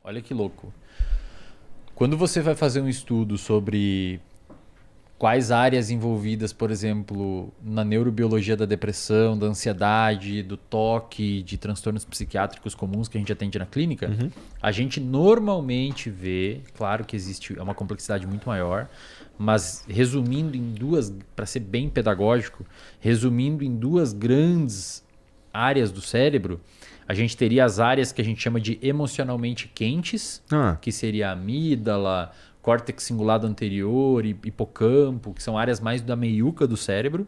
Olha que louco. Quando você vai fazer um estudo sobre quais áreas envolvidas, por exemplo, na neurobiologia da depressão, da ansiedade, do toque, de transtornos psiquiátricos comuns que a gente atende na clínica, a gente normalmente vê, claro que existe uma complexidade muito maior, mas resumindo em duas, para ser bem pedagógico, resumindo em duas grandes áreas do cérebro, a gente teria as áreas que a gente chama de emocionalmente quentes, que seria a amígdala, córtex cingulado anterior, hipocampo, que são áreas mais da meiuca do cérebro.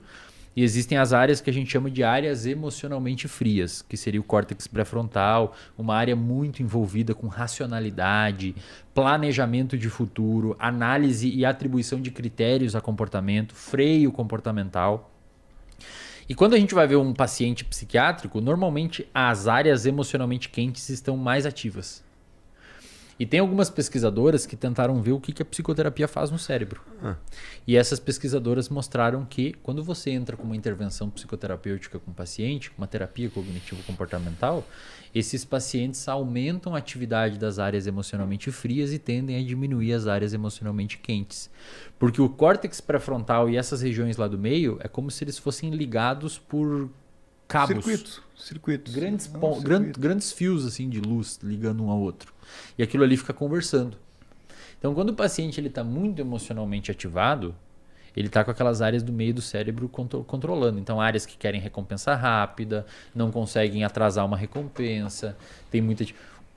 E existem as áreas que a gente chama de áreas emocionalmente frias, que seria o córtex pré-frontal, uma área muito envolvida com racionalidade, planejamento de futuro, análise e atribuição de critérios a comportamento, freio comportamental. E quando a gente vai ver um paciente psiquiátrico, normalmente as áreas emocionalmente quentes estão mais ativas. E tem algumas pesquisadoras que tentaram ver o que a psicoterapia faz no cérebro. E essas pesquisadoras mostraram que quando você entra com uma intervenção psicoterapêutica com o paciente, uma terapia cognitivo-comportamental, esses pacientes aumentam a atividade das áreas emocionalmente frias e tendem a diminuir as áreas emocionalmente quentes. Porque o córtex pré-frontal e essas regiões lá do meio é como se eles fossem ligados por cabos. Circuitos. Grandes fios assim, de luz ligando um ao outro. E aquilo ali fica conversando. Então, quando o paciente está muito emocionalmente ativado, ele está com aquelas áreas do meio do cérebro controlando. Então, áreas que querem recompensa rápida, não conseguem atrasar uma recompensa. Tem muita...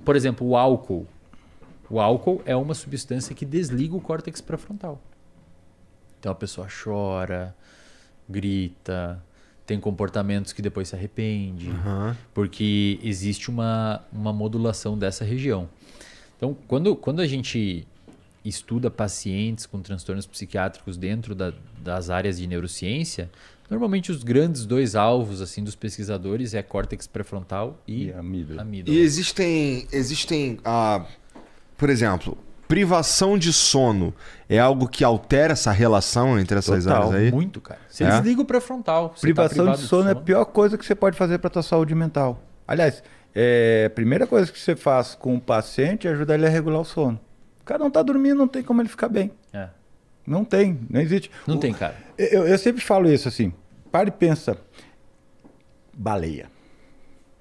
Por exemplo, o álcool. O álcool é uma substância que desliga o córtex pré-frontal. Então, a pessoa chora, grita, tem comportamentos que depois se arrepende, porque existe uma modulação dessa região. Então, quando a gente estuda pacientes com transtornos psiquiátricos dentro das áreas de neurociência, normalmente os grandes dois alvos assim dos pesquisadores é córtex pré-frontal e amígdala. E existem por exemplo, privação de sono é algo que altera essa relação entre essas áreas aí? Muito, cara. Você desliga o pré-frontal. Privação de sono é a pior coisa que você pode fazer para a tua saúde mental. Aliás, a primeira coisa que você faz com o paciente é ajudar ele a regular o sono. O cara não está dormindo, não tem como ele ficar bem. Não tem, não existe. Não tem, cara. Eu sempre falo isso assim, para e pensa. Baleia.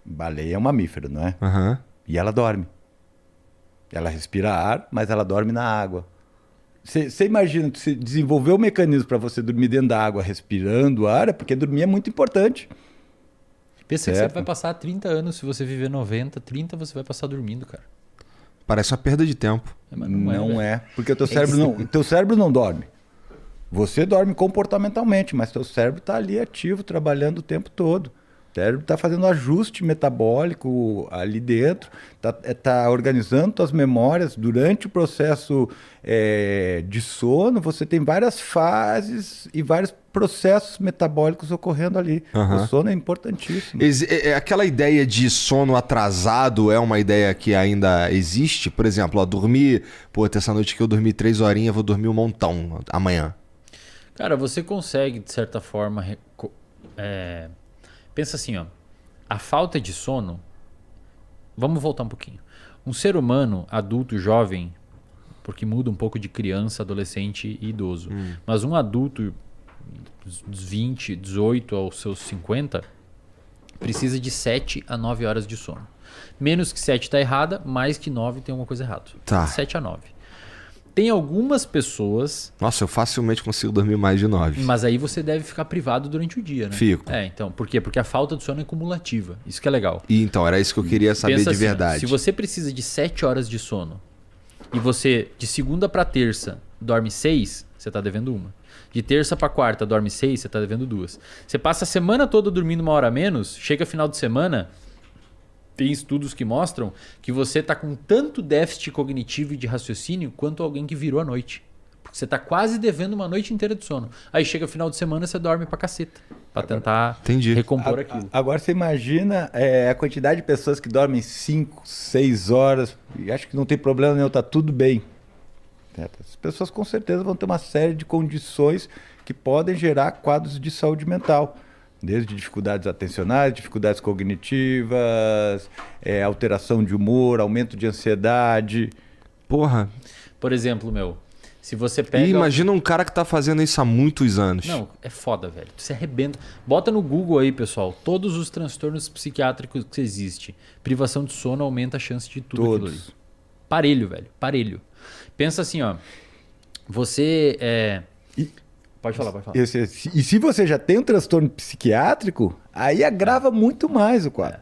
Baleia é um mamífero, não é? E ela dorme. Ela respira ar, mas ela dorme na água. Você imagina, você desenvolver um mecanismo para você dormir dentro da água respirando ar, porque dormir é muito importante. Pensa que você vai passar 30 anos, se você viver 90, 30 você vai passar dormindo, cara. Parece uma perda de tempo. Não é, porque o teu cérebro não dorme. Você dorme comportamentalmente, mas teu cérebro está ali ativo, trabalhando o tempo todo. O cérebro está fazendo ajuste metabólico ali dentro, está organizando tuas memórias. Durante o processo de sono, você tem várias fases e vários processos metabólicos ocorrendo ali. O sono é importantíssimo. Aquela ideia de sono atrasado é uma ideia que ainda existe? Por exemplo, dormir... essa noite que eu dormi 3 horinhas, vou dormir um montão amanhã. Cara, você consegue, de certa forma... Pensa assim, a falta de sono... Vamos voltar um pouquinho. Um ser humano, adulto, jovem, porque muda um pouco de criança, adolescente e idoso, mas um adulto dos 20, 18 aos seus 50, precisa de 7 a 9 horas de sono. Menos que 7 está errada, mais que 9 tem alguma coisa errada. 7 a 9. Tem algumas pessoas... Nossa, eu facilmente consigo dormir mais de 9. Mas aí você deve ficar privado durante o dia, né? Fico. Então, por quê? Porque a falta de sono é cumulativa. Isso que é legal. E então, era isso que eu queria saber. Pensa de assim, verdade. Se você precisa de 7 horas de sono e você, de segunda para terça, dorme 6, você está devendo uma. De terça para quarta, dorme 6, você está devendo 2. Você passa a semana toda dormindo 1 hora a menos, chega final de semana... Tem estudos que mostram que você está com tanto déficit cognitivo e de raciocínio quanto alguém que virou a noite. Porque você está quase devendo uma noite inteira de sono. Aí chega o final de semana e você dorme pra caceta. Pra tentar recompor aquilo. Agora você imagina a quantidade de pessoas que dormem 5, 6 horas e acham que não tem problema nenhum, tá tudo bem. As pessoas com certeza vão ter uma série de condições que podem gerar quadros de saúde mental. Desde dificuldades atencionais, dificuldades cognitivas, alteração de humor, aumento de ansiedade. Porra. Por exemplo, se você pega... E imagina um cara que tá fazendo isso há muitos anos. Não, é foda, velho. Tu se arrebenta. Bota no Google aí, pessoal, todos os transtornos psiquiátricos que existem. Privação de sono aumenta a chance de tudo aquilo ali. Todos. Parelho, velho. Parelho. Pensa assim, ó. Você Pode falar. E se você já tem um transtorno psiquiátrico, aí agrava muito mais o quadro.